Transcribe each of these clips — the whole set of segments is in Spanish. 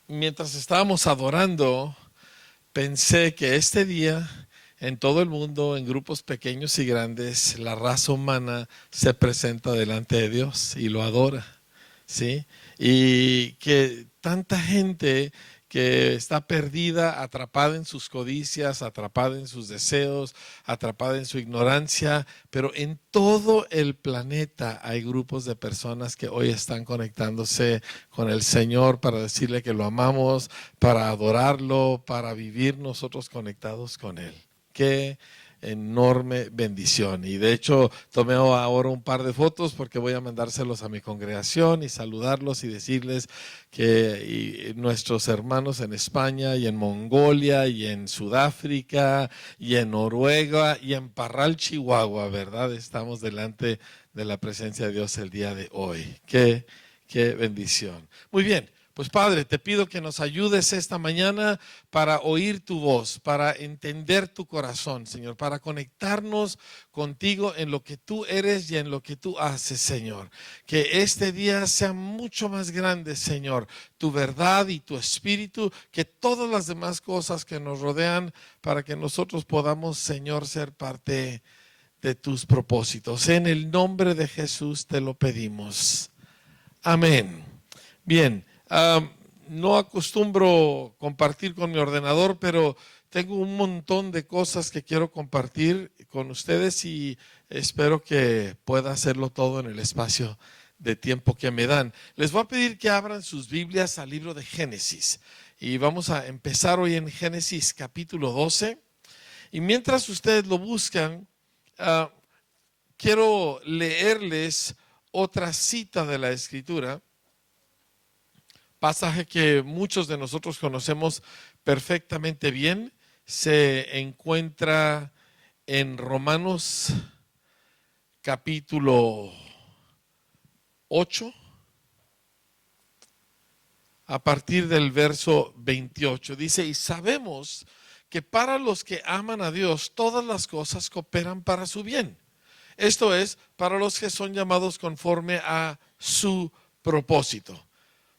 Mientras estábamos adorando, pensé que este día en todo el mundo, en grupos pequeños y grandes, la raza humana se presenta delante de Dios y lo adora, ¿sí? Y que tanta gente que está perdida, atrapada en sus codicias, atrapada en sus deseos, atrapada en su ignorancia, pero en todo el planeta hay grupos de personas que hoy están conectándose con el Señor para decirle que lo amamos, para adorarlo, para vivir nosotros conectados con Él. Qué enorme bendición. Y de hecho tomé ahora un par de fotos porque voy a mandárselos a mi congregación y saludarlos y decirles que nuestros hermanos en España y en Mongolia y en Sudáfrica y en Noruega y en Parral, Chihuahua, ¿verdad? Estamos delante de la presencia de Dios el día de hoy. Qué bendición. Muy bien. Pues Padre, te pido que nos ayudes esta mañana para oír tu voz, para entender tu corazón, Señor, para conectarnos contigo en lo que tú eres y en lo que tú haces, Señor. Que este día sea mucho más grande, Señor, tu verdad y tu espíritu, que todas las demás cosas que nos rodean, para que nosotros podamos, Señor, ser parte de tus propósitos. En el nombre de Jesús te lo pedimos. Amén. Bien. No acostumbro compartir con mi ordenador, pero tengo un montón de cosas que quiero compartir con ustedes y espero que pueda hacerlo todo en el espacio de tiempo que me dan. Les voy a pedir que abran sus Biblias al libro de Génesis y vamos a empezar hoy en Génesis capítulo 12. Y mientras ustedes lo buscan, quiero leerles otra cita de la Escritura. Pasaje que muchos de nosotros conocemos perfectamente bien, se encuentra en Romanos capítulo 8, a partir del verso 28. Dice, y sabemos que para los que aman a Dios, todas las cosas cooperan para su bien. Esto es, para los que son llamados conforme a su propósito.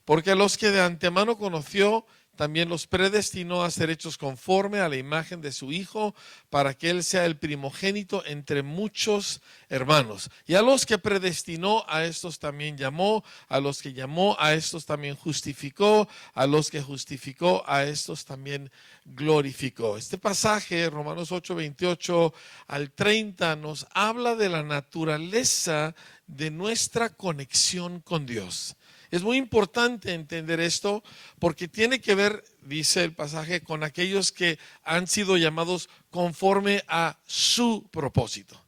Porque a los que de antemano conoció, también los predestinó a ser hechos conforme a la imagen de su Hijo, para que Él sea el primogénito entre muchos hermanos. Y a los que predestinó, a estos también llamó, a los que llamó, a estos también justificó, a los que justificó, a estos también glorificó. Este pasaje, Romanos 8, 28 al 30, nos habla de la naturaleza de nuestra conexión con Dios. Es muy importante entender esto porque tiene que ver, dice el pasaje, con aquellos que han sido llamados conforme a su propósito.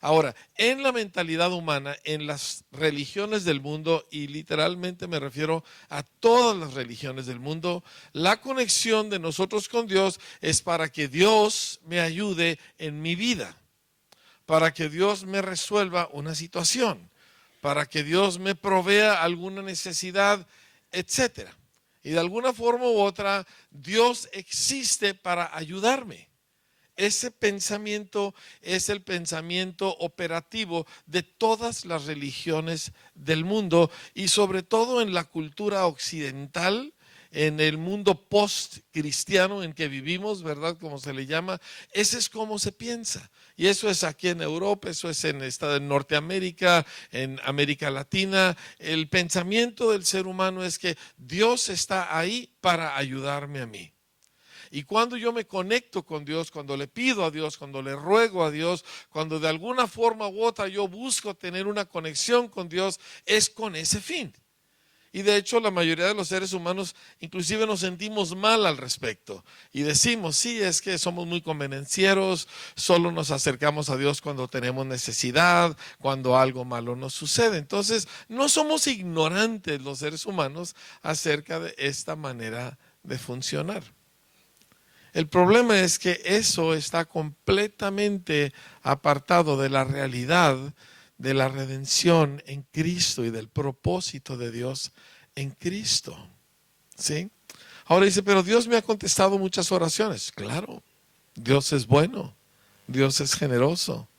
Ahora, en la mentalidad humana, en las religiones del mundo, y literalmente me refiero a todas las religiones del mundo, la conexión de nosotros con Dios es para que Dios me ayude en mi vida, para que Dios me resuelva una situación, para que Dios me provea alguna necesidad, etcétera. Y de alguna forma u otra, Dios existe para ayudarme. Ese pensamiento es el pensamiento operativo de todas las religiones del mundo y sobre todo en la cultura occidental, en el mundo post-cristiano en que vivimos, ¿verdad? Como se le llama, ese es como se piensa. Y eso es aquí en Europa, eso es en Norteamérica, en América Latina. El pensamiento del ser humano es que Dios está ahí para ayudarme a mí. Y cuando yo me conecto con Dios, cuando le pido a Dios, cuando le ruego a Dios, cuando de alguna forma u otra yo busco tener una conexión con Dios, es con ese fin. Y de hecho la mayoría de los seres humanos inclusive nos sentimos mal al respecto. Y decimos, sí, es que somos muy convenencieros, solo nos acercamos a Dios cuando tenemos necesidad, cuando algo malo nos sucede. Entonces, no somos ignorantes los seres humanos acerca de esta manera de funcionar. El problema es que eso está completamente apartado de la realidad de la redención en Cristo y del propósito de Dios en Cristo. ¿Sí? Ahora dice, pero Dios me ha contestado muchas oraciones. Claro, Dios es bueno, Dios es generoso.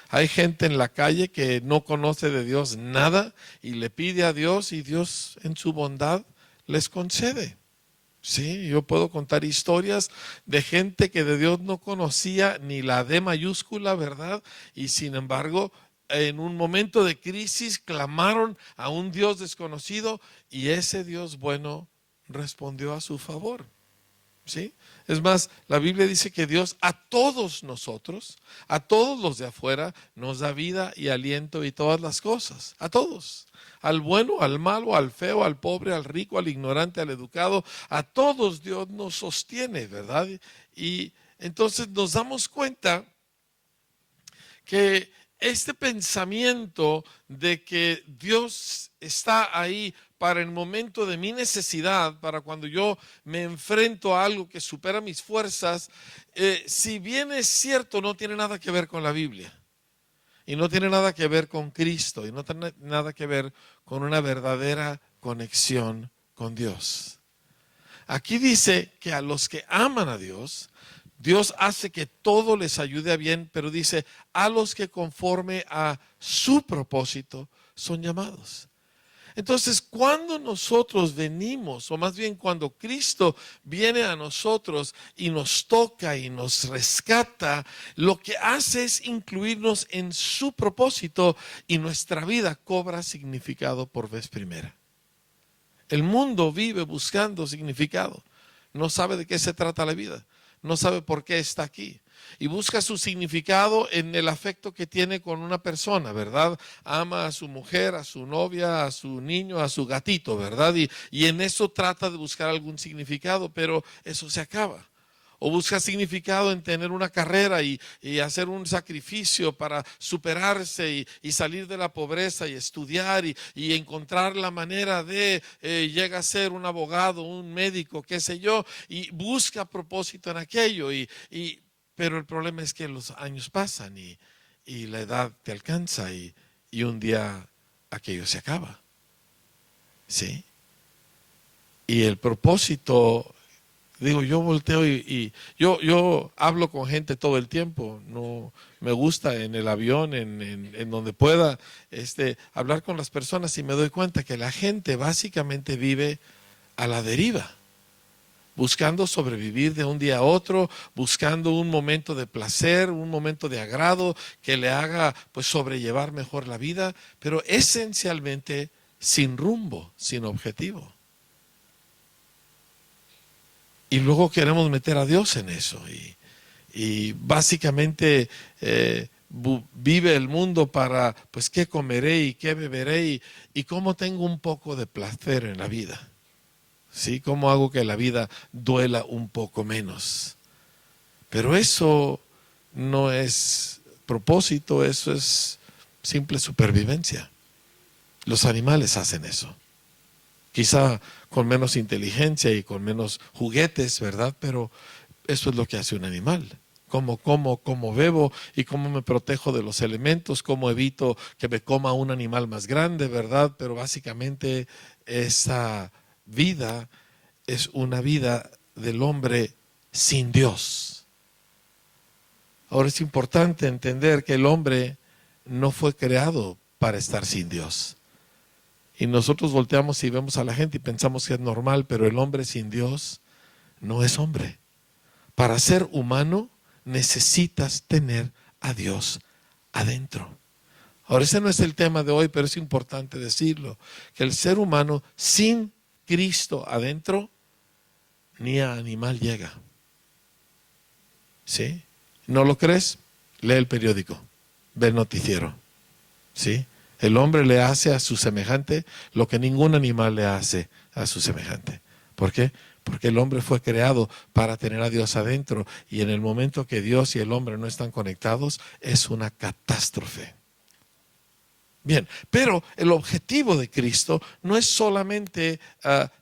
Hay gente en la calle que no conoce de Dios nada y le pide a Dios y Dios en su bondad les concede. Sí, yo puedo contar historias de gente que de Dios no conocía ni la D mayúscula, ¿verdad? Y sin embargo, en un momento de crisis clamaron a un Dios desconocido y ese Dios bueno respondió a su favor. ¿Sí? Es más, la Biblia dice que Dios a todos nosotros, a todos los de afuera, nos da vida y aliento y todas las cosas, a todos, al bueno, al malo, al feo, al pobre, al rico, al ignorante, al educado, a todos Dios nos sostiene, ¿verdad? Y entonces nos damos cuenta que este pensamiento de que Dios está ahí para el momento de mi necesidad, para cuando yo me enfrento a algo que supera mis fuerzas, si bien es cierto, no tiene nada que ver con la Biblia. Y no tiene nada que ver con Cristo. Y no tiene nada que ver con una verdadera conexión con Dios. Aquí dice que a los que aman a Dios, Dios hace que todo les ayude a bien, pero dice, a los que conforme a su propósito son llamados. Entonces, cuando nosotros venimos, o más bien cuando Cristo viene a nosotros y nos toca y nos rescata, lo que hace es incluirnos en su propósito y nuestra vida cobra significado por vez primera. El mundo vive buscando significado, no sabe de qué se trata la vida. No sabe por qué está aquí. Y busca su significado en el afecto que tiene con una persona, ¿verdad? Ama a su mujer, a su novia, a su niño, a su gatito, ¿verdad? Y en eso trata de buscar algún significado, pero eso se acaba. O busca significado en tener una carrera y hacer un sacrificio para superarse y salir de la pobreza y estudiar y encontrar la manera de llega a ser un abogado, un médico, qué sé yo, y busca propósito en aquello. Pero el problema es que los años pasan y la edad te alcanza y un día aquello se acaba. ¿Sí? Y el propósito... Digo, yo volteo y yo hablo con gente todo el tiempo. No me gusta en el avión, en donde pueda, hablar con las personas y me doy cuenta que la gente básicamente vive a la deriva, buscando sobrevivir de un día a otro, buscando un momento de placer, un momento de agrado que le haga pues sobrellevar mejor la vida, pero esencialmente sin rumbo, sin objetivo. Y luego queremos meter a Dios en eso. Y básicamente vive el mundo para, pues, qué comeré y qué beberé y cómo tengo un poco de placer en la vida. ¿Sí? Cómo hago que la vida duela un poco menos. Pero eso no es propósito, eso es simple supervivencia. Los animales hacen eso. Quizá con menos inteligencia y con menos juguetes, ¿verdad? Pero eso es lo que hace un animal. Cómo como, cómo bebo y cómo me protejo de los elementos, cómo evito que me coma un animal más grande, ¿verdad? Pero básicamente esa vida es una vida del hombre sin Dios. Ahora es importante entender que el hombre no fue creado para estar sin Dios. Y nosotros volteamos y vemos a la gente y pensamos que es normal, pero el hombre sin Dios no es hombre. Para ser humano necesitas tener a Dios adentro. Ahora ese no es el tema de hoy, pero es importante decirlo, que el ser humano sin Cristo adentro ni a animal llega. ¿Sí? ¿No lo crees? Lee el periódico, ve el noticiero. ¿Sí? El hombre le hace a su semejante lo que ningún animal le hace a su semejante. ¿Por qué? Porque el hombre fue creado para tener a Dios adentro y en el momento que Dios y el hombre no están conectados es una catástrofe. Bien, pero el objetivo de Cristo no es solamente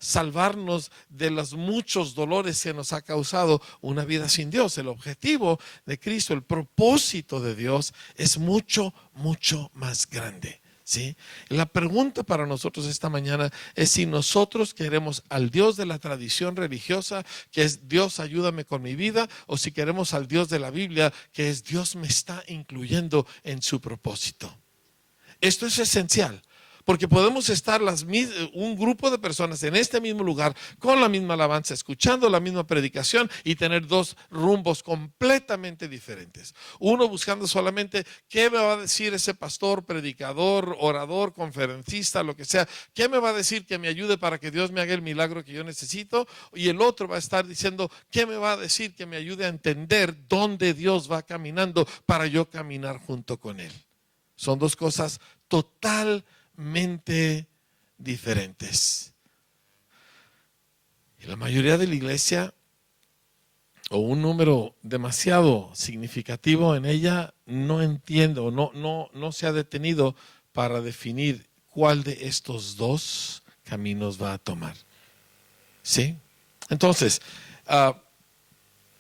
salvarnos de los muchos dolores que nos ha causado una vida sin Dios. El objetivo de Cristo, el propósito de Dios es mucho, mucho más grande. ¿Sí? La pregunta para nosotros esta mañana es si nosotros queremos al Dios de la tradición religiosa, que es Dios ayúdame con mi vida, o si queremos al Dios de la Biblia, que es Dios me está incluyendo en su propósito. Esto es esencial, Porque podemos estar un grupo de personas en este mismo lugar, con la misma alabanza, escuchando la misma predicación y tener dos rumbos completamente diferentes. Uno buscando solamente qué me va a decir ese pastor, predicador, orador, conferencista, lo que sea. ¿Qué me va a decir que me ayude para que Dios me haga el milagro que yo necesito? Y el otro va a estar diciendo, ¿qué me va a decir que me ayude a entender dónde Dios va caminando para yo caminar junto con Él? Son dos cosas totalmente diferentes. Y la mayoría de la iglesia, o un número demasiado significativo en ella, no entiende o no se ha detenido para definir cuál de estos dos caminos va a tomar. ¿Sí? Entonces,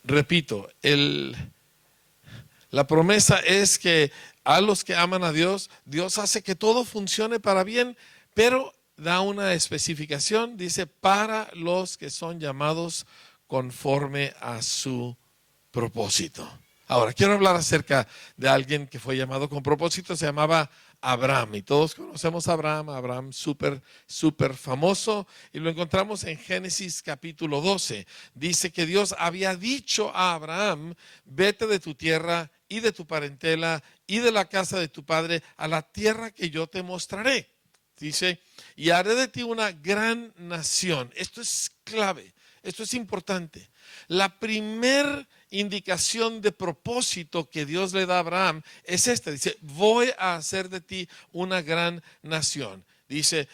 repito, la promesa es que a los que aman a Dios, Dios hace que todo funcione para bien, pero da una especificación, dice, para los que son llamados conforme a su propósito. Ahora, quiero hablar acerca de alguien que fue llamado con propósito, se llamaba Abraham, y todos conocemos a Abraham súper famoso, y lo encontramos en Génesis capítulo 12. Dice que Dios había dicho a Abraham, vete de tu tierra y de tu parentela y de la casa de tu padre a la tierra que yo te mostraré. Dice, y haré de ti una gran nación. Esto es clave, esto es importante. La primer indicación de propósito que Dios le da a Abraham es esta. Dice, voy a hacer de ti una gran nación. Dice,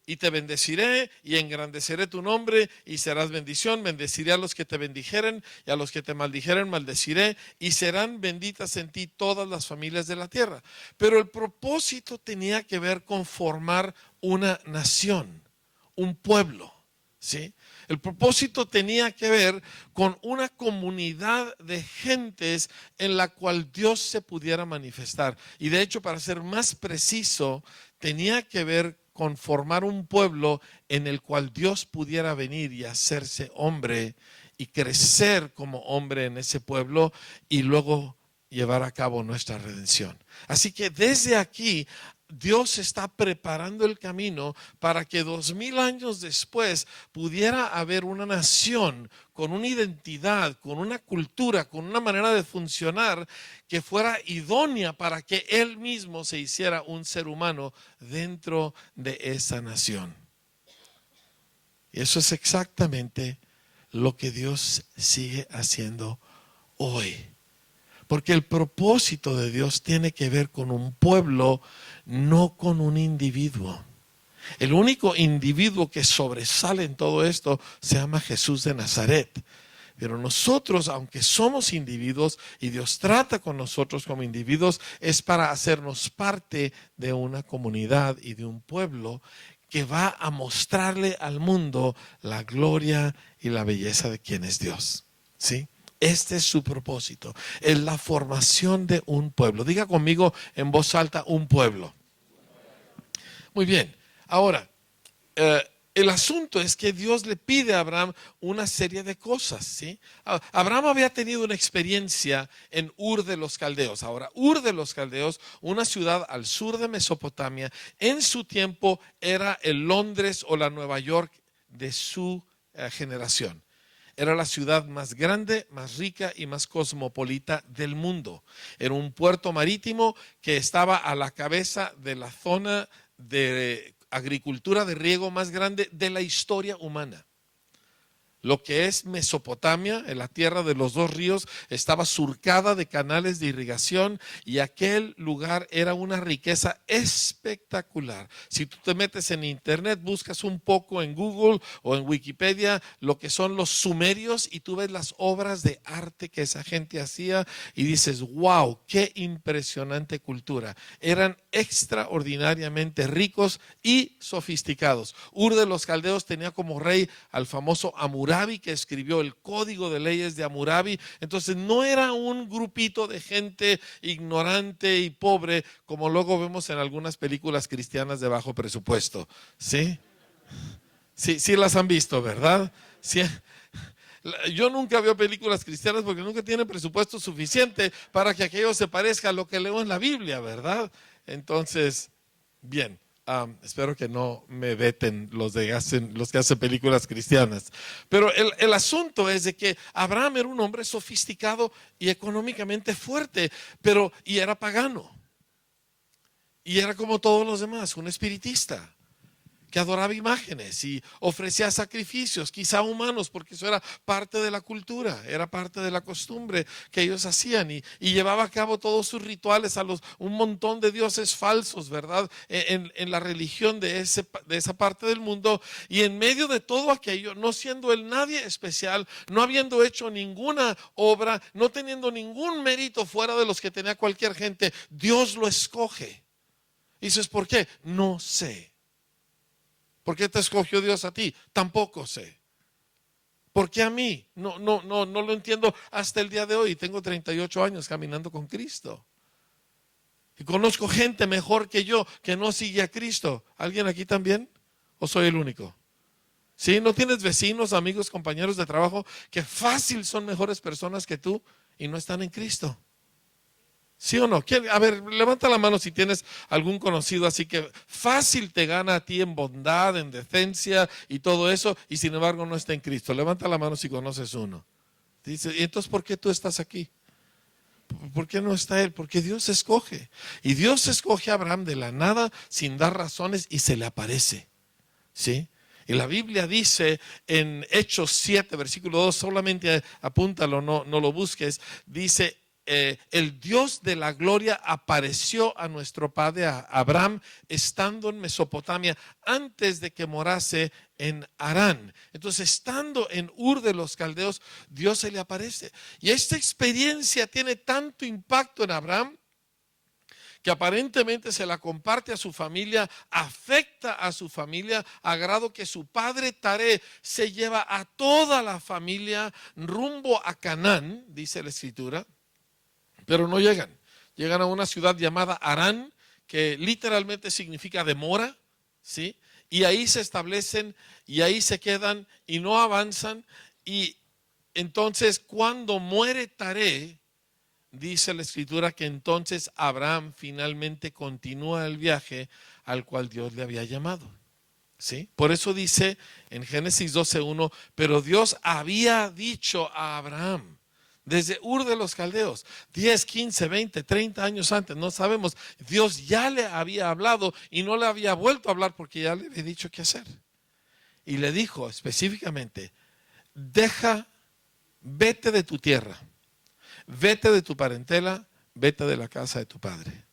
y te bendeciré y engrandeceré tu nombre y serás bendición. Bendeciré a los que te bendijeren y a los que te maldijeren maldeciré y serán benditas en ti todas las familias de la tierra. Pero el propósito tenía que ver con formar una nación, un pueblo, ¿sí? El propósito tenía que ver con una comunidad de gentes en la cual Dios se pudiera manifestar. Y de hecho, para ser más preciso, tenía que ver con formar un pueblo en el cual Dios pudiera venir y hacerse hombre y crecer como hombre en ese pueblo y luego llevar a cabo nuestra redención. Así que desde aquí Dios está preparando el camino para que 2000 años después pudiera haber una nación con una identidad, con una cultura, con una manera de funcionar que fuera idónea para que Él mismo se hiciera un ser humano dentro de esa nación. Y eso es exactamente lo que Dios sigue haciendo hoy. Porque el propósito de Dios tiene que ver con un pueblo, no con un individuo. El único individuo que sobresale en todo esto se llama Jesús de Nazaret. Pero nosotros, aunque somos individuos y Dios trata con nosotros como individuos, es para hacernos parte de una comunidad y de un pueblo que va a mostrarle al mundo la gloria y la belleza de quien es Dios. ¿Sí? Este es su propósito, es la formación de un pueblo. Diga conmigo en voz alta, un pueblo. Muy bien, ahora, el asunto es que Dios le pide a Abraham una serie de cosas, ¿sí? Abraham había tenido una experiencia en Ur de los Caldeos. Ahora, Ur de los Caldeos, una ciudad al sur de Mesopotamia, en su tiempo era el Londres o la Nueva York de su generación. Era la ciudad más grande, más rica y más cosmopolita del mundo. Era un puerto marítimo que estaba a la cabeza de la zona de agricultura de riego más grande de la historia humana. Lo que es Mesopotamia, en la tierra de los dos ríos, estaba surcada de canales de irrigación y aquel lugar era una riqueza espectacular. Si tú te metes en internet, buscas un poco en Google o en Wikipedia lo que son los sumerios y tú ves las obras de arte que esa gente hacía y dices, wow, qué impresionante cultura. Eran extraordinariamente ricos y sofisticados. Ur de los Caldeos tenía como rey al famoso Hammurabi, que escribió el Código de Leyes de Hammurabi. Entonces no era un grupito de gente ignorante y pobre como luego vemos en algunas películas cristianas de bajo presupuesto. ¿Sí? Sí las han visto, ¿verdad? Sí. Yo nunca veo películas cristianas porque nunca tienen presupuesto suficiente para que aquello se parezca a lo que leo en la Biblia, ¿verdad? Entonces, Bien, espero que no me veten los que hacen películas cristianas. Pero el asunto es de que Abraham era un hombre sofisticado y económicamente fuerte, y era pagano. Y era como todos los demás, un espiritista que adoraba imágenes y ofrecía sacrificios, quizá humanos, porque eso era parte de la cultura, era parte de la costumbre que ellos hacían, y llevaba a cabo todos sus rituales a un montón de dioses falsos, ¿verdad? En la religión de esa parte del mundo, y en medio de todo aquello, no siendo él nadie especial, no habiendo hecho ninguna obra, no teniendo ningún mérito fuera de los que tenía cualquier gente, Dios lo escoge. Y dices, ¿por qué? No sé. ¿Por qué te escogió Dios a ti? Tampoco sé. ¿Por qué a mí? No lo entiendo hasta el día de hoy. Tengo 38 años caminando con Cristo. Y conozco gente mejor que yo que no sigue a Cristo. ¿Alguien aquí también? ¿O soy el único? ¿Sí? ¿No tienes vecinos, amigos, compañeros de trabajo que fácil son mejores personas que tú y no están en Cristo? ¿Sí o no? A ver, levanta la mano si tienes algún conocido así que fácil te gana a ti en bondad, en decencia y todo eso, y sin embargo no está en Cristo. Levanta la mano si conoces uno. Dice, ¿y entonces por qué tú estás aquí? ¿Por qué no está él? Porque Dios escoge. Y Dios escoge a Abraham de la nada, sin dar razones, y se le aparece. ¿Sí? Y la Biblia dice en Hechos 7, versículo 2, solamente apúntalo, no lo busques, dice, el Dios de la gloria apareció a nuestro padre a Abraham estando en Mesopotamia antes de que morase en Harán. Entonces, estando en Ur de los Caldeos, Dios se le aparece. Y esta experiencia tiene tanto impacto en Abraham que aparentemente se la comparte a su familia, afecta a su familia, a grado que su padre Taré se lleva a toda la familia rumbo a Canaán, dice la escritura. Pero no llegan. Llegan a una ciudad llamada Harán, que literalmente significa demora, ¿sí? Y ahí se establecen y ahí se quedan y no avanzan. Y entonces cuando muere Taré, dice la escritura que entonces Abraham finalmente continúa el viaje al cual Dios le había llamado. ¿Sí? Por eso dice en Génesis 12:1, pero Dios había dicho a Abraham, desde Ur de los Caldeos, 10, 15, 20, 30 años antes, no sabemos, Dios ya le había hablado y no le había vuelto a hablar porque ya le había dicho qué hacer. Y le dijo específicamente, vete de tu tierra, vete de tu parentela, vete de la casa de tu padre.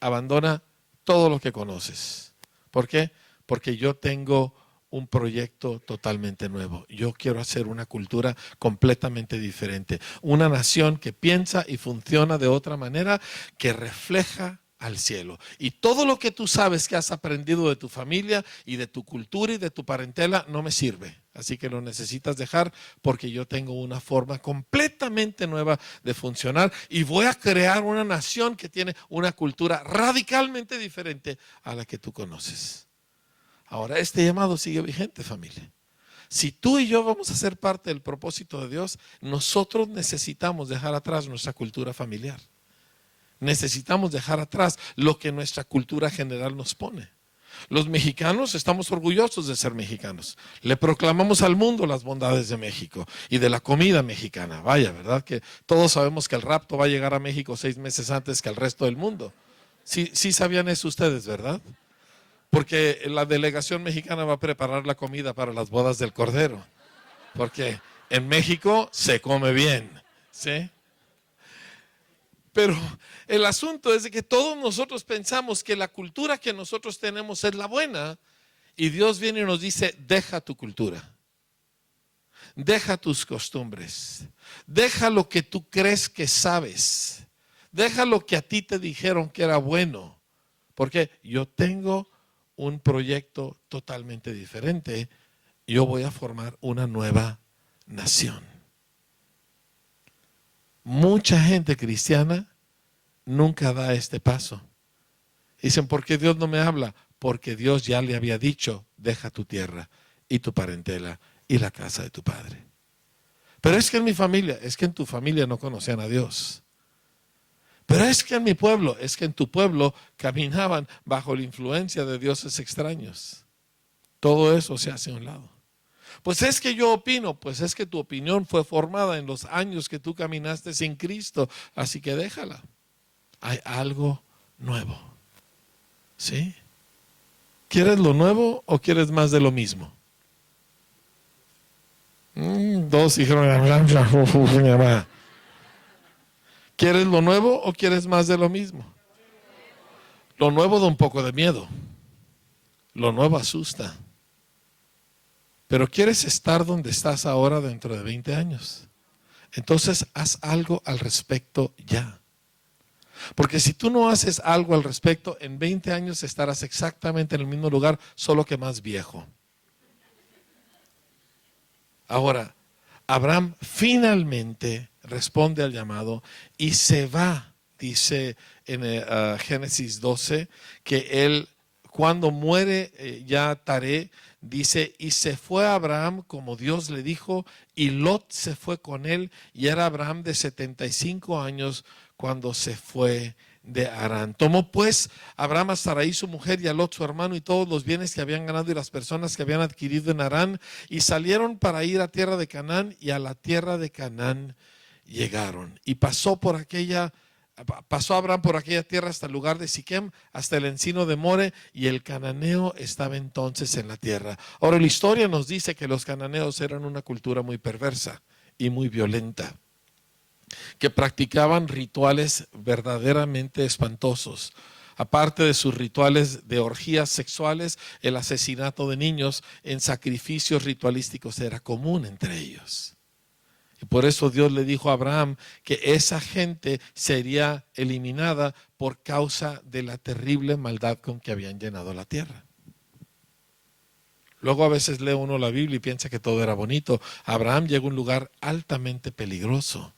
Abandona todo lo que conoces. ¿Por qué? Porque yo tengo un proyecto totalmente nuevo. Yo quiero hacer una cultura completamente diferente. Una nación que piensa y funciona de otra manera, que refleja al cielo. Y todo lo que tú sabes que has aprendido de tu familia y de tu cultura y de tu parentela no me sirve. Así que lo necesitas dejar porque yo tengo una forma completamente nueva de funcionar y voy a crear una nación que tiene una cultura radicalmente diferente a la que tú conoces. Ahora, este llamado sigue vigente, familia. Si tú y yo vamos a ser parte del propósito de Dios, nosotros necesitamos dejar atrás nuestra cultura familiar. Necesitamos dejar atrás lo que nuestra cultura general nos pone. Los mexicanos estamos orgullosos de ser mexicanos. Le proclamamos al mundo las bondades de México y de la comida mexicana. Vaya, ¿verdad? Que todos sabemos que el rapto va a llegar a México 6 meses antes que al resto del mundo. Sí sabían eso ustedes, ¿verdad? Porque la delegación mexicana va a preparar la comida para las bodas del Cordero. Porque en México se come bien, ¿sí? Pero el asunto es de que todos nosotros pensamos que la cultura que nosotros tenemos es la buena y Dios viene y nos dice, deja tu cultura, deja tus costumbres, deja lo que tú crees que sabes, deja lo que a ti te dijeron que era bueno, porque yo tengo un proyecto totalmente diferente. Yo voy a formar una nueva nación. Mucha gente cristiana nunca da este paso. Dicen, ¿por qué Dios no me habla? Porque Dios ya le había dicho, deja tu tierra y tu parentela y la casa de tu padre. Pero es que en mi familia, es que en tu familia no conocían a Dios. Pero es que en mi pueblo, es que en tu pueblo caminaban bajo la influencia de dioses extraños. Todo eso se hace a un lado. Pues es que yo opino, pues es que tu opinión fue formada en los años que tú caminaste sin Cristo, así que déjala. Hay algo nuevo. ¿Sí? ¿Quieres lo nuevo o quieres más de lo mismo? Dos dijeron, ¿quieres lo nuevo o quieres más de lo mismo? Lo nuevo da un poco de miedo. Lo nuevo asusta. Pero quieres estar donde estás ahora dentro de 20 años. Entonces haz algo al respecto ya. Porque si tú no haces algo al respecto, en 20 años estarás exactamente en el mismo lugar, solo que más viejo. Ahora, Abraham finalmente responde al llamado y se va. Dice en Génesis 12 que él, cuando muere ya Taré, dice, y se fue Abraham como Dios le dijo, y Lot se fue con él, y era Abraham de 75 años cuando se fue de Harán. Tomó pues Abraham a Sarai su mujer y a Lot su hermano y todos los bienes que habían ganado y las personas que habían adquirido en Harán, y salieron para ir a tierra de Canaán, y a la tierra de Canaán llegaron. Y pasó Abraham por aquella tierra hasta el lugar de Siquem, hasta el encino de More, y el cananeo estaba entonces en la tierra. Ahora la historia nos dice que los cananeos eran una cultura muy perversa y muy violenta, que practicaban rituales verdaderamente espantosos. Aparte de sus rituales de orgías sexuales, el asesinato de niños en sacrificios ritualísticos era común entre ellos. Y por eso Dios le dijo a Abraham que esa gente sería eliminada por causa de la terrible maldad con que habían llenado la tierra. Luego a veces lee uno la Biblia y piensa que todo era bonito. Abraham llegó a un lugar altamente peligroso.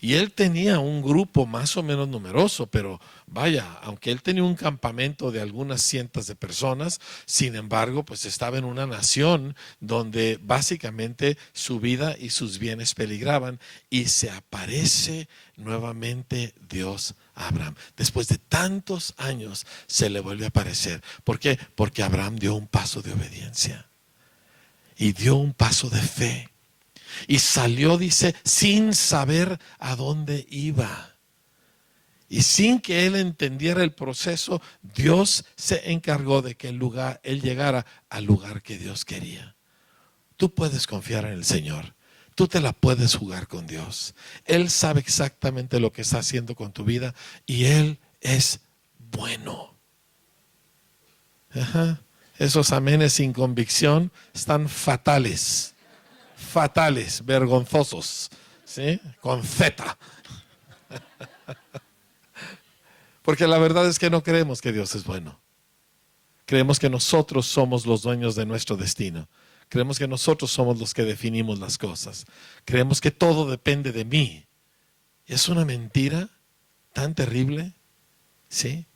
Y él tenía un grupo más o menos numeroso, pero vaya, aunque él tenía un campamento de algunas cientos de personas, sin embargo, pues estaba en una nación donde básicamente su vida y sus bienes peligraban, y se aparece nuevamente Dios a Abraham. Después de tantos años se le vuelve a aparecer. ¿Por qué? Porque Abraham dio un paso de obediencia y dio un paso de fe. Y salió, dice, sin saber a dónde iba. Y sin que él entendiera el proceso, Dios se encargó de que él llegara al lugar que Dios quería. Tú puedes confiar en el Señor. Tú te la puedes jugar con Dios. Él sabe exactamente lo que está haciendo con tu vida y Él es bueno. Esos amenes sin convicción están fatales. Fatales, vergonzosos, ¿sí? Con Z. Porque la verdad es que no creemos que Dios es bueno. Creemos que nosotros somos los dueños de nuestro destino. Creemos que nosotros somos los que definimos las cosas. Creemos que todo depende de mí. Y es una mentira tan terrible, ¿sí?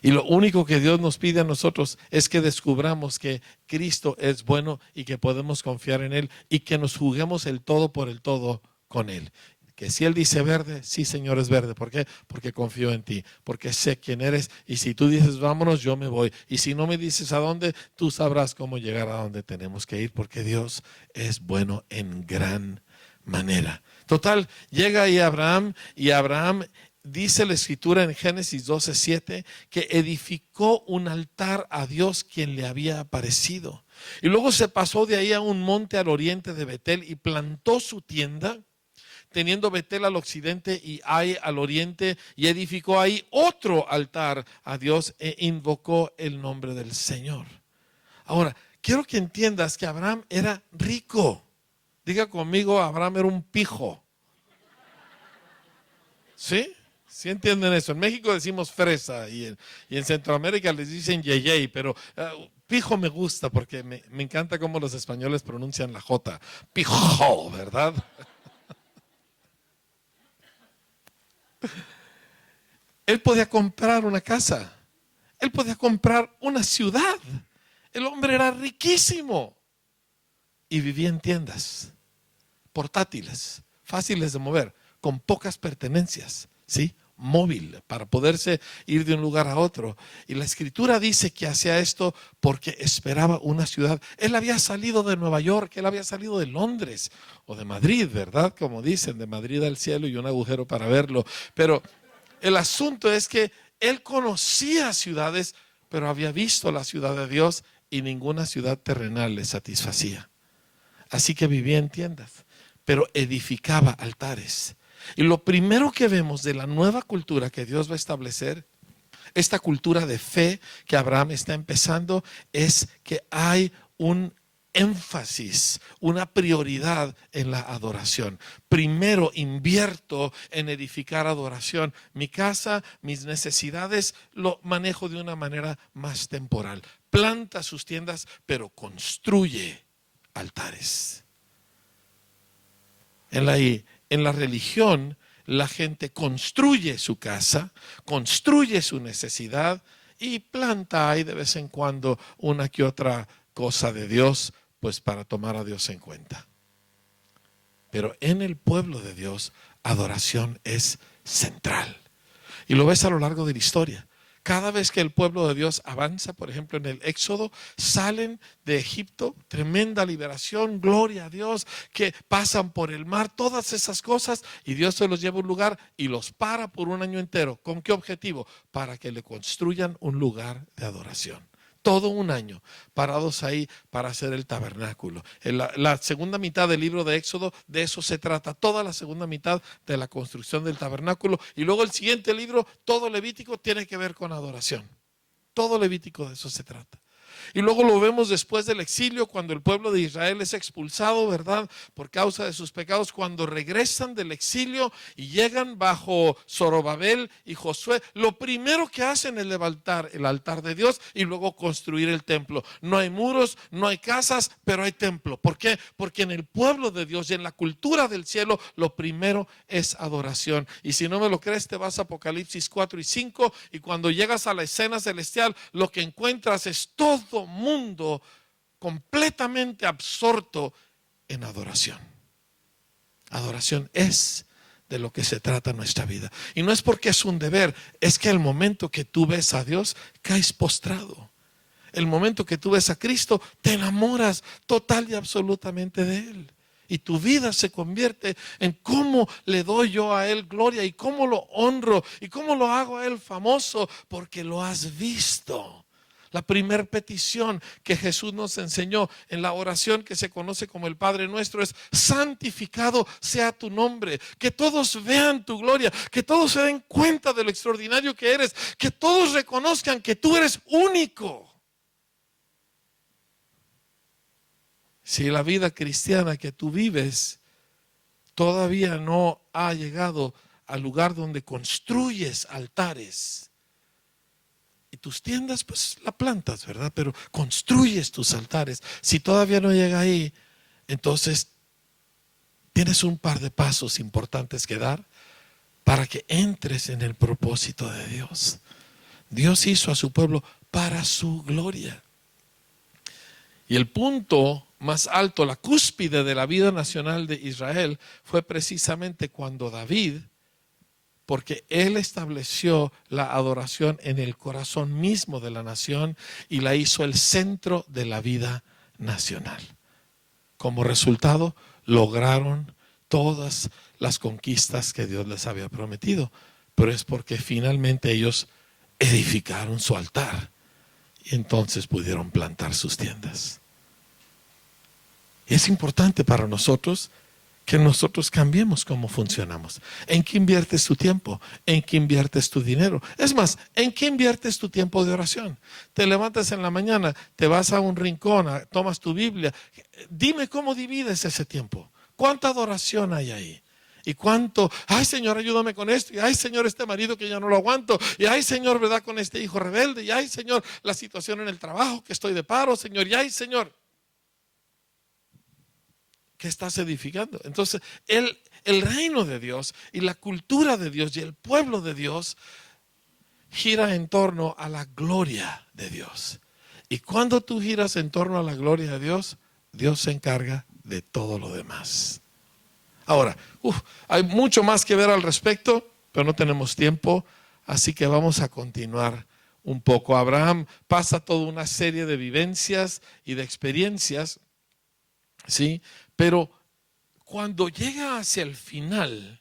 Y lo único que Dios nos pide a nosotros es que descubramos que Cristo es bueno y que podemos confiar en Él y que nos juguemos el todo por el todo con Él. Que si Él dice verde, sí Señor es verde. ¿Por qué? Porque confío en ti, porque sé quién eres y si tú dices vámonos, yo me voy. Y si no me dices a dónde, tú sabrás cómo llegar a donde tenemos que ir porque Dios es bueno en gran manera. Total, llega ahí Abraham y Abraham dice la escritura en Génesis 12:7 que edificó un altar a Dios quien le había aparecido. Y luego se pasó de ahí a un monte al oriente de Betel y plantó su tienda, teniendo Betel al occidente y Ai al oriente, y edificó ahí otro altar a Dios e invocó el nombre del Señor. Ahora, quiero que entiendas que Abraham era rico. Diga conmigo, Abraham era un pijo. ¿Sí? ¿Sí entienden eso? En México decimos fresa y en Centroamérica les dicen yeyey, pero pijo me gusta porque me encanta cómo los españoles pronuncian la J. Pijo, ¿verdad? Él podía comprar una casa. Él podía comprar una ciudad. El hombre era riquísimo. Y vivía en tiendas portátiles, fáciles de mover, con pocas pertenencias, ¿sí? móvil para poderse ir de un lugar a otro. Y la Escritura dice que hacía esto porque esperaba una ciudad. Él había salido de Nueva York, él había salido de Londres o de Madrid, ¿verdad? Como dicen, de Madrid al cielo y un agujero para verlo. Pero el asunto es que él conocía ciudades, pero había visto la ciudad de Dios y ninguna ciudad terrenal le satisfacía. Así que vivía en tiendas, pero edificaba altares. Y lo primero que vemos de la nueva cultura que Dios va a establecer, esta cultura de fe que Abraham está empezando, es que hay un énfasis, una prioridad en la adoración. Primero invierto en edificar adoración. Mi casa, mis necesidades, lo manejo de una manera más temporal. Planta sus tiendas, pero construye altares. En la religión, la gente construye su casa, construye su necesidad y planta ahí de vez en cuando una que otra cosa de Dios, pues para tomar a Dios en cuenta. Pero en el pueblo de Dios, adoración es central. Y lo ves a lo largo de la historia. Cada vez que el pueblo de Dios avanza, por ejemplo en el Éxodo, salen de Egipto, tremenda liberación, gloria a Dios, que pasan por el mar, todas esas cosas, y Dios se los lleva a un lugar y los para por un año entero. ¿Con qué objetivo? Para que le construyan un lugar de adoración. Todo un año parados ahí para hacer el tabernáculo. La segunda mitad del libro de Éxodo, de eso se trata. Toda la segunda mitad de la construcción del tabernáculo. Y luego el siguiente libro, todo Levítico, tiene que ver con adoración. Todo Levítico de eso se trata. Y luego lo vemos después del exilio, cuando el pueblo de Israel es expulsado, ¿verdad? Por causa de sus pecados, cuando regresan del exilio y llegan bajo Zorobabel y Josué, lo primero que hacen es levantar el altar de Dios y luego construir el templo. No hay muros, no hay casas, pero hay templo. ¿Por qué? Porque en el pueblo de Dios y en la cultura del cielo, lo primero es adoración. Y si no me lo crees, te vas a Apocalipsis 4 y 5 y cuando llegas a la escena celestial, lo que encuentras es todo mundo completamente absorto en adoración. Adoración es de lo que se trata nuestra vida. Y no es porque es un deber, es que el momento que tú ves a Dios, caes postrado. El momento que tú ves a Cristo, te enamoras total y absolutamente de Él. Y tu vida se convierte en cómo le doy yo a Él gloria y cómo lo honro y cómo lo hago a Él famoso, porque lo has visto. La primera petición que Jesús nos enseñó en la oración que se conoce como el Padre Nuestro es: santificado sea tu nombre, que todos vean tu gloria, que todos se den cuenta de lo extraordinario que eres, que todos reconozcan que tú eres único. Si la vida cristiana que tú vives todavía no ha llegado al lugar donde construyes altares, y tus tiendas, pues la plantas, ¿verdad? Pero construyes tus altares. Si todavía no llega ahí, entonces tienes un par de pasos importantes que dar para que entres en el propósito de Dios. Dios hizo a su pueblo para su gloria. Y el punto más alto, la cúspide de la vida nacional de Israel, fue precisamente cuando David, porque él estableció la adoración en el corazón mismo de la nación y la hizo el centro de la vida nacional. Como resultado, lograron todas las conquistas que Dios les había prometido, pero es porque finalmente ellos edificaron su altar y entonces pudieron plantar sus tiendas. Y es importante para nosotros que nosotros cambiemos cómo funcionamos. ¿En qué inviertes tu tiempo? ¿En qué inviertes tu dinero? Es más, ¿en qué inviertes tu tiempo de oración? Te levantas en la mañana, te vas a un rincón, tomas tu Biblia. Dime cómo divides ese tiempo. ¿Cuánta adoración hay ahí? ¿Y cuánto? Ay, Señor, ayúdame con esto. Y ay, Señor, este marido que ya no lo aguanto. Y ay, Señor, ¿verdad? Con este hijo rebelde. Y ay, Señor, la situación en el trabajo, que estoy de paro, Señor. Y ay, Señor, ¿qué estás edificando? Entonces, el reino de Dios y la cultura de Dios y el pueblo de Dios gira en torno a la gloria de Dios. Y cuando tú giras en torno a la gloria de Dios, Dios se encarga de todo lo demás. Ahora, hay mucho más que ver al respecto. pero no tenemos tiempo, así que vamos a continuar un poco. Abraham pasa toda una serie de vivencias y de experiencias, ¿sí? Pero cuando llega hacia el final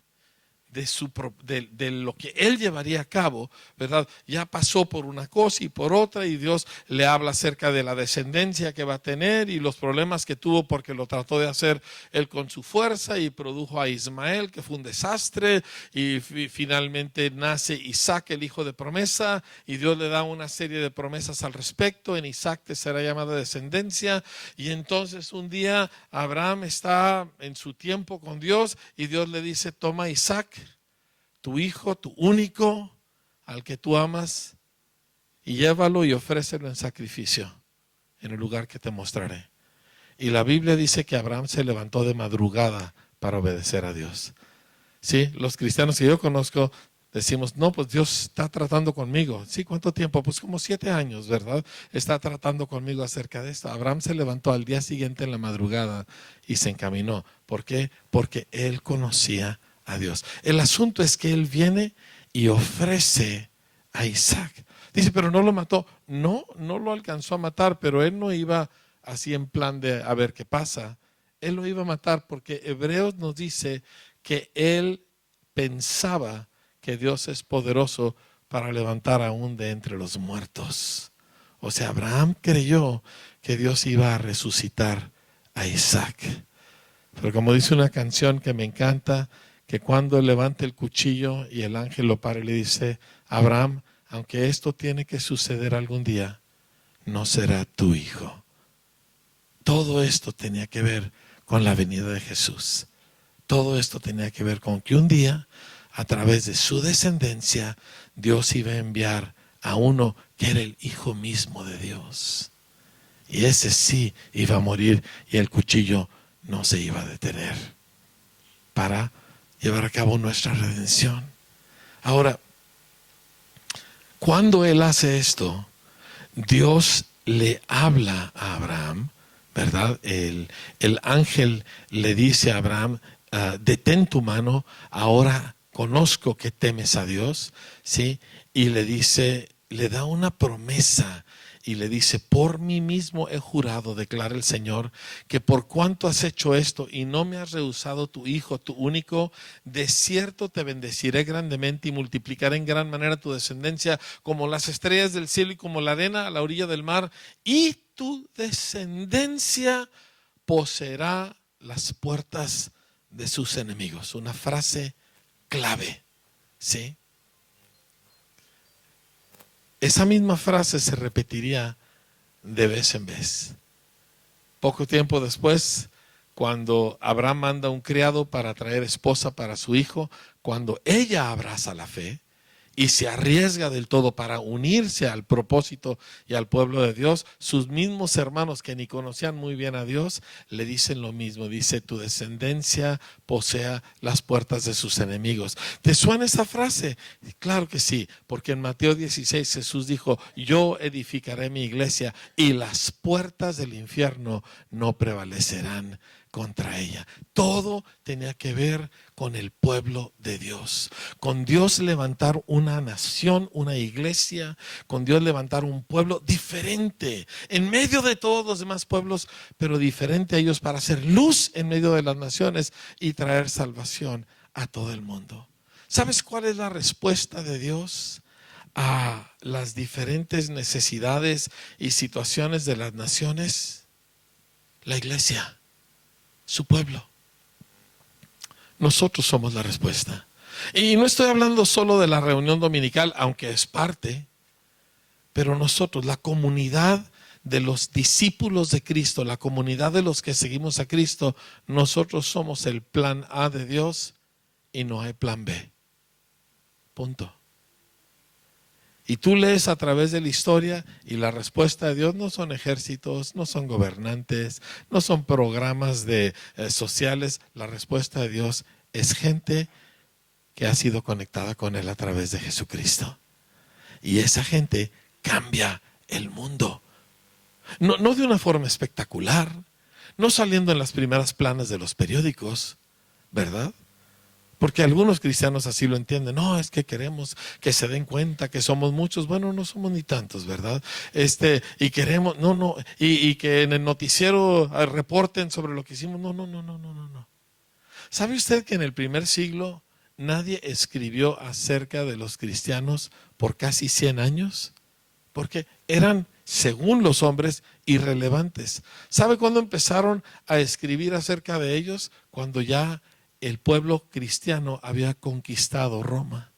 de lo que él llevaría a cabo, ¿verdad? Ya pasó por una cosa y por otra, y Dios le habla acerca de la descendencia que va a tener y los problemas que tuvo porque lo trató de hacer él con su fuerza y produjo a Ismael, que fue un desastre, y finalmente nace Isaac, el hijo de promesa, y Dios le da una serie de promesas al respecto. En Isaac te será llamada descendencia, y entonces un día Abraham está en su tiempo con Dios y Dios le dice: toma a Isaac, tu hijo, tu único, al que tú amas, y llévalo y ofrécelo en sacrificio en el lugar que te mostraré. Y la Biblia dice que Abraham se levantó de madrugada para obedecer a Dios. Sí, los cristianos que yo conozco decimos: no, pues Dios está tratando conmigo. Sí, ¿cuánto tiempo? Pues como 7 años, ¿verdad? Está tratando conmigo acerca de esto. Abraham se levantó al día siguiente en la madrugada y se encaminó. ¿Por qué? Porque él conocía a Dios. El asunto es que él viene y ofrece a Isaac. Dice: pero no lo mató. No, no lo alcanzó a matar, pero él no iba así en plan de a ver qué pasa. Él lo iba a matar porque Hebreos nos dice que él pensaba que Dios es poderoso para levantar aún de entre los muertos. O sea, Abraham creyó que Dios iba a resucitar a Isaac. Pero como dice una canción que me encanta, que cuando levanta el cuchillo y el ángel lo para y le dice: Abraham, aunque esto tiene que suceder algún día, no será tu hijo. Todo esto tenía que ver con la venida de Jesús. Todo esto tenía que ver con que un día, a través de su descendencia, Dios iba a enviar a uno que era el Hijo mismo de Dios. Y ese sí iba a morir, y el cuchillo no se iba a detener para llevar a cabo nuestra redención. Ahora, cuando él hace esto, Dios le habla a Abraham, ¿verdad? El ángel le dice a Abraham: detén tu mano, ahora conozco que temes a Dios, ¿sí? Y le dice, le da una promesa y le dice: por mí mismo he jurado, declara el Señor, que por cuanto has hecho esto y no me has rehusado tu hijo, tu único, de cierto te bendeciré grandemente y multiplicaré en gran manera tu descendencia como las estrellas del cielo y como la arena a la orilla del mar, y tu descendencia poseerá las puertas de sus enemigos. Una frase clave, ¿sí? Esa misma frase se repetiría de vez en vez. Poco tiempo después, cuando Abraham manda un criado para traer esposa para su hijo, cuando ella abraza la fe y se arriesga del todo para unirse al propósito y al pueblo de Dios, sus mismos hermanos que ni conocían muy bien a Dios le dicen lo mismo. Dice: tu descendencia posea las puertas de sus enemigos. ¿Te suena esa frase? Claro que sí, porque en Mateo 16 Jesús dijo: yo edificaré mi iglesia y las puertas del infierno no prevalecerán contra ella. Todo tenía que ver con el pueblo de Dios, con Dios levantar una nación, una iglesia, con Dios levantar un pueblo diferente en medio de todos los demás pueblos, pero diferente a ellos, para hacer luz en medio de las naciones y traer salvación a todo el mundo. ¿Sabes cuál es la respuesta de Dios a las diferentes necesidades y situaciones de las naciones? La iglesia, su pueblo. Nosotros somos la respuesta. Y no estoy hablando solo de la reunión dominical, aunque es parte, pero nosotros, la comunidad de los discípulos de Cristo, la comunidad de los que seguimos a Cristo, nosotros somos el plan A de Dios y no hay plan B. Punto. Y tú lees a través de la historia y la respuesta de Dios no son ejércitos, no son gobernantes, no son programas sociales. La respuesta de Dios es gente que ha sido conectada con Él a través de Jesucristo. Y esa gente cambia el mundo. No de una forma espectacular, no saliendo en las primeras planas de los periódicos, ¿verdad? Porque algunos cristianos así lo entienden. No, es que queremos que se den cuenta que somos muchos. Bueno, no somos ni tantos, ¿verdad? Y queremos, y que en el noticiero reporten sobre lo que hicimos. No. ¿Sabe usted que en el primer siglo nadie escribió acerca de los cristianos por casi 100 años? Porque eran, según los hombres, irrelevantes. ¿Sabe cuándo empezaron a escribir acerca de ellos? Cuando ya el pueblo cristiano había conquistado Roma.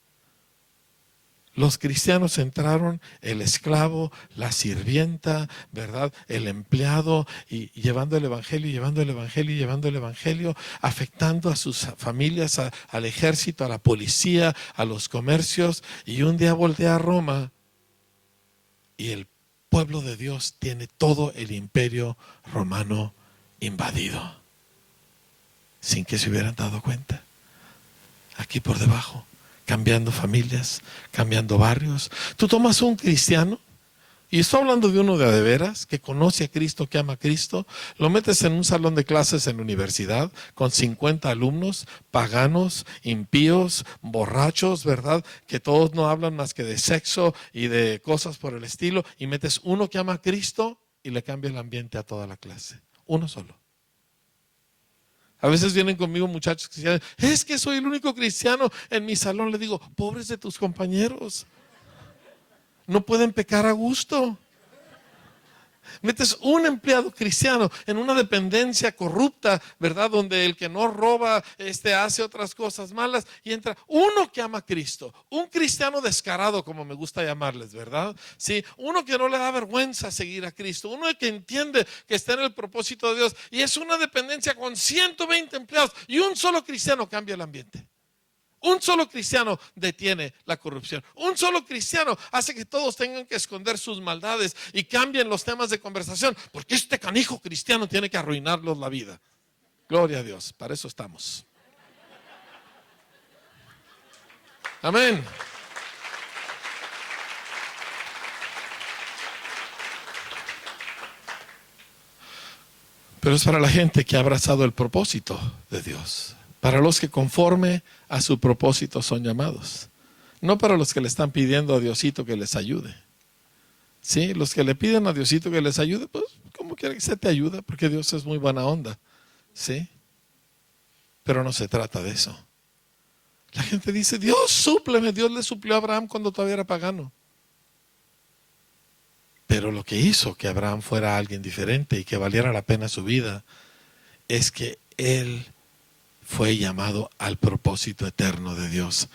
Los cristianos entraron, el esclavo, la sirvienta, ¿verdad? El empleado, y llevando el evangelio, llevando el evangelio, llevando el evangelio, afectando a sus familias, al ejército, a la policía, a los comercios. Y un día voltea a Roma y el pueblo de Dios tiene todo el imperio romano invadido, sin que se hubieran dado cuenta. Aquí por debajo, cambiando familias, cambiando barrios. Tú tomas un cristiano, y estoy hablando de uno de a veras, que conoce a Cristo, que ama a Cristo, lo metes en un salón de clases en la universidad con 50 alumnos, paganos, impíos, borrachos, ¿verdad? Que todos no hablan más que de sexo y de cosas por el estilo, y metes uno que ama a Cristo y le cambia el ambiente a toda la clase. Uno solo. A veces vienen conmigo muchachos que dicen, es que soy el único cristiano en mi salón. Le digo, pobres de tus compañeros. No pueden pecar a gusto. Metes un empleado cristiano en una dependencia corrupta, ¿verdad? Donde el que no roba hace otras cosas malas, y entra uno que ama a Cristo, un cristiano descarado, como me gusta llamarles, ¿verdad? Sí, uno que no le da vergüenza seguir a Cristo, uno que entiende que está en el propósito de Dios, y es una dependencia con 120 empleados, y un solo cristiano cambia el ambiente. Un solo cristiano detiene la corrupción. Un solo cristiano hace que todos tengan que esconder sus maldades y cambien los temas de conversación, porque este canijo cristiano tiene que arruinarlos la vida. Gloria a Dios, para eso estamos. Amén. Pero es para la gente que ha abrazado el propósito de Dios. Para los que conforme a su propósito son llamados. No para los que le están pidiendo a Diosito que les ayude. Sí, los que le piden a Diosito que les ayude, pues como quiera que se te ayuda, porque Dios es muy buena onda. Sí. Pero no se trata de eso. La gente dice, Dios súpleme. Dios le suplió a Abraham cuando todavía era pagano. Pero lo que hizo que Abraham fuera alguien diferente y que valiera la pena su vida es que él fue llamado al propósito eterno de Dios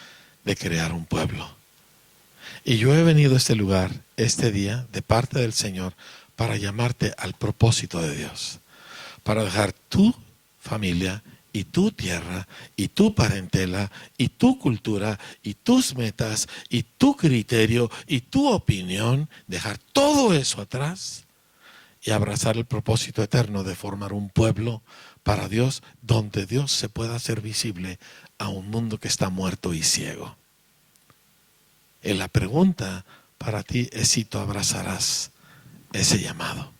de crear un pueblo. Y yo he venido a este lugar, este día, de parte del Señor, para llamarte al propósito de Dios. Para dejar tu familia y tu tierra y tu parentela y tu cultura y tus metas y tu criterio y tu opinión, dejar todo eso atrás y abrazar el propósito eterno de formar un pueblo para Dios, donde Dios se pueda hacer visible a un mundo que está muerto y ciego. Y la pregunta para ti es si tú abrazarás ese llamado.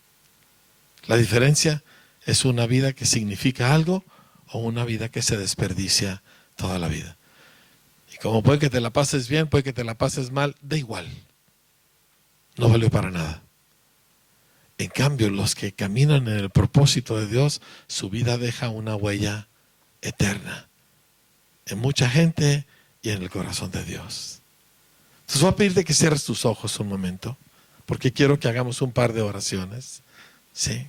La diferencia es una vida que significa algo o una vida que se desperdicia toda la vida. Y como puede que te la pases bien, puede que te la pases mal, da igual. No valió para nada. En cambio, los que caminan en el propósito de Dios, su vida deja una huella eterna en mucha gente y en el corazón de Dios. Entonces voy a pedirte que cierres tus ojos un momento, porque quiero que hagamos un par de oraciones. ¿Sí?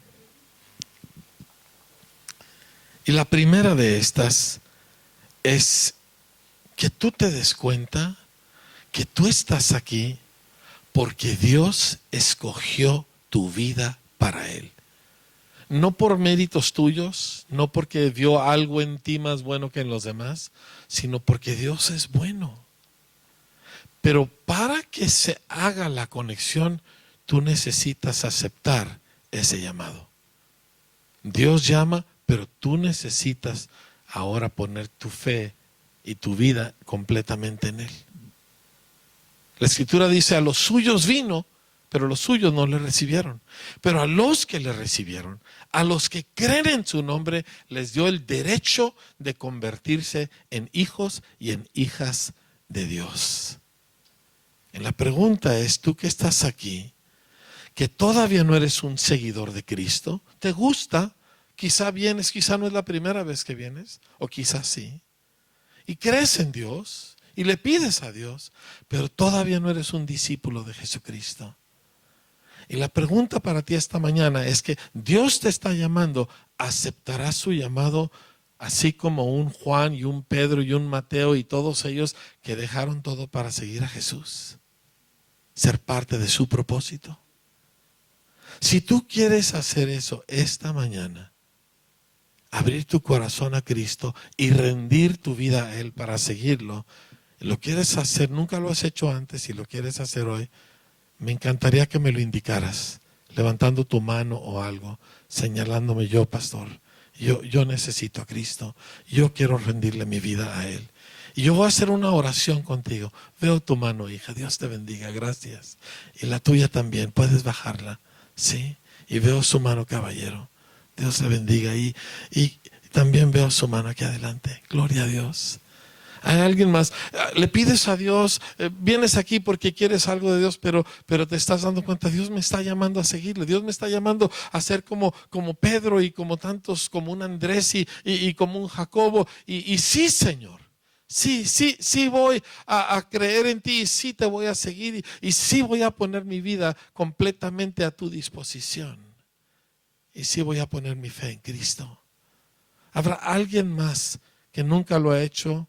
Y la primera de estas es que tú te des cuenta que tú estás aquí porque Dios escogió tu vida para Él. No por méritos tuyos, no porque vio algo en ti más bueno que en los demás, sino porque Dios es bueno. Pero para que se haga la conexión, tú necesitas aceptar ese llamado. Dios llama, pero tú necesitas ahora poner tu fe y tu vida completamente en Él. La Escritura dice, a los suyos vino, pero los suyos no le recibieron. Pero a los que le recibieron, a los que creen en su nombre, les dio el derecho de convertirse en hijos y en hijas de Dios. Y la pregunta es, tú que estás aquí, que todavía no eres un seguidor de Cristo, ¿te gusta? Quizá vienes, quizá no es la primera vez que vienes, o quizás sí. Y crees en Dios y le pides a Dios, pero todavía no eres un discípulo de Jesucristo. Y la pregunta para ti esta mañana es que Dios te está llamando, ¿aceptarás su llamado así como un Juan y un Pedro y un Mateo y todos ellos que dejaron todo para seguir a Jesús? Ser parte de su propósito. Si tú quieres hacer eso esta mañana, abrir tu corazón a Cristo y rendir tu vida a Él para seguirlo, lo quieres hacer, nunca lo has hecho antes y lo quieres hacer hoy, me encantaría que me lo indicaras, levantando tu mano o algo, señalándome: yo, pastor, yo necesito a Cristo, yo quiero rendirle mi vida a Él. Y yo voy a hacer una oración contigo. Veo tu mano, hija, Dios te bendiga, gracias. Y la tuya también, puedes bajarla, ¿sí? Y veo su mano, caballero, Dios le bendiga. Y también veo su mano aquí adelante, gloria a Dios. Hay alguien más, le pides a Dios, vienes aquí porque quieres algo de Dios, pero te estás dando cuenta, Dios me está llamando a seguirle, Dios me está llamando a ser como Pedro y como tantos, como un Andrés y como un Jacobo, y sí, Señor, sí voy a creer en ti, y sí te voy a seguir, y sí voy a poner mi vida completamente a tu disposición, y sí voy a poner mi fe en Cristo. ¿Habrá alguien más que nunca lo ha hecho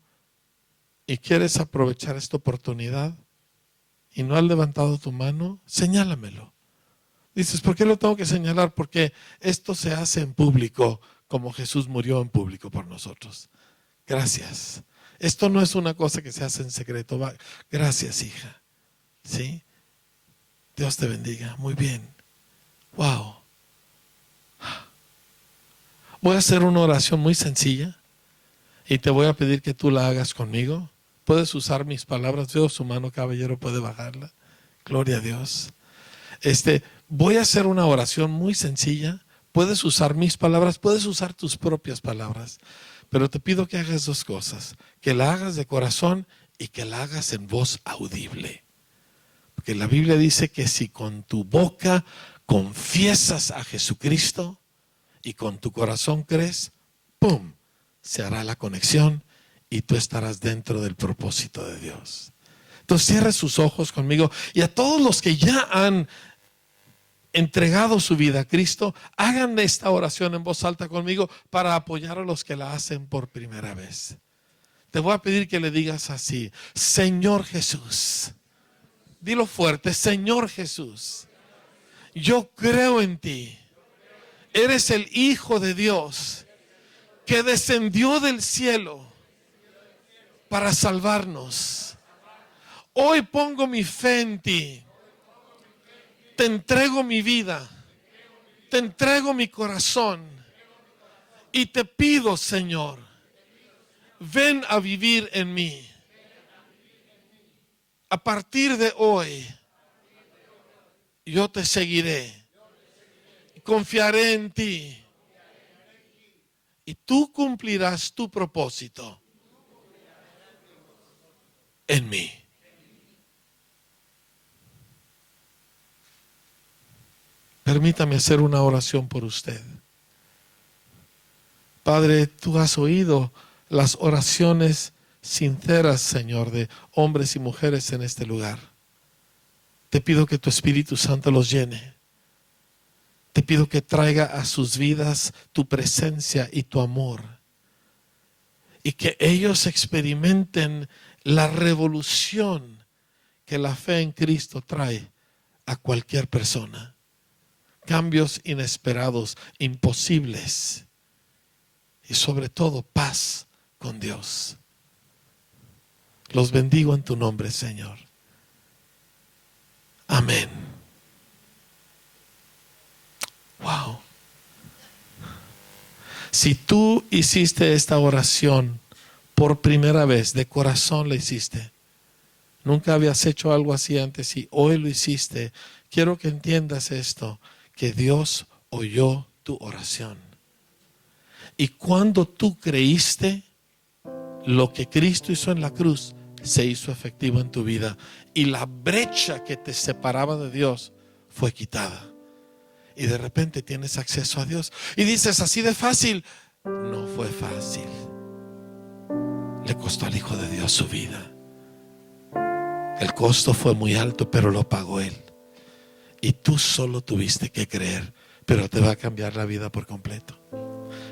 y quieres aprovechar esta oportunidad y no has levantado tu mano? Señálamelo. Dices, ¿por qué lo tengo que señalar? Porque esto se hace en público, como Jesús murió en público por nosotros. Gracias. Esto no es una cosa que se hace en secreto. Gracias, hija. ¿Sí? Dios te bendiga. Muy bien. Wow. Voy a hacer una oración muy sencilla y te voy a pedir que tú la hagas conmigo. Puedes usar mis palabras. Veo su mano, caballero, puede bajarla. Gloria a Dios. Voy a hacer una oración muy sencilla. Puedes usar mis palabras, puedes usar tus propias palabras. Pero te pido que hagas dos cosas. Que la hagas de corazón y que la hagas en voz audible. Porque la Biblia dice que si con tu boca confiesas a Jesucristo y con tu corazón crees, ¡pum!, se hará la conexión y tú estarás dentro del propósito de Dios. Entonces cierre sus ojos conmigo, y a todos los que ya han entregado su vida a Cristo, hagan esta oración en voz alta conmigo para apoyar a los que la hacen por primera vez. Te voy a pedir que le digas así: Señor Jesús, dilo fuerte, Señor Jesús, yo creo en ti, eres el Hijo de Dios que descendió del cielo para salvarnos. Hoy pongo mi fe en ti. Te entrego mi vida. Te entrego mi corazón. Y te pido, Señor, ven a vivir en mí. A partir de hoy, yo te seguiré. Confiaré en ti. Y tú cumplirás tu propósito en mí. Permítame hacer una oración por usted. Padre, tú has oído las oraciones sinceras, Señor, de hombres y mujeres en este lugar. Te pido que tu Espíritu Santo los llene. Te pido que traiga a sus vidas tu presencia y tu amor. Y que ellos experimenten la revolución que la fe en Cristo trae a cualquier persona. Cambios inesperados, imposibles. Y sobre todo, paz con Dios. Los bendigo en tu nombre, Señor. Amén. Wow. Si tú hiciste esta oración por primera vez, de corazón la hiciste, Nunca habías hecho algo así antes y hoy lo hiciste. Quiero que entiendas esto, que Dios oyó tu oración. Y cuando tú creíste, lo que Cristo hizo en la cruz se hizo efectivo en tu vida. Y la brecha que te separaba de Dios fue quitada. Y de repente tienes acceso a Dios. Y dices, así de fácil. No fue fácil. Le costó al Hijo de Dios su vida. El costo fue muy alto, pero lo pagó Él. Y tú solo tuviste que creer, pero te va a cambiar la vida por completo.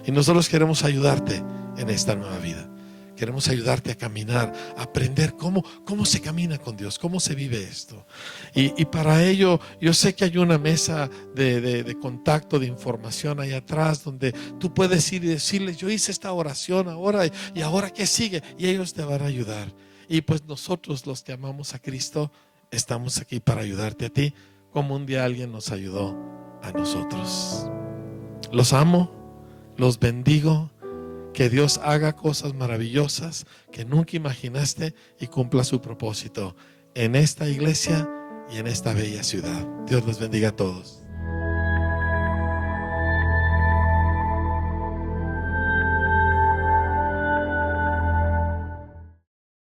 Y nosotros queremos ayudarte en esta nueva vida. Queremos ayudarte a caminar, a aprender cómo se camina con Dios, cómo se vive esto. Y para ello, yo sé que hay una mesa de contacto, de información ahí atrás, donde tú puedes ir y decirles, yo hice esta oración ahora, y ahora ¿qué sigue? Y ellos te van a ayudar. Y pues nosotros, los que amamos a Cristo, estamos aquí para ayudarte a ti, como un día alguien nos ayudó a nosotros. Los amo, los bendigo. Que Dios haga cosas maravillosas que nunca imaginaste y cumpla su propósito en esta iglesia y en esta bella ciudad. Dios les bendiga a todos.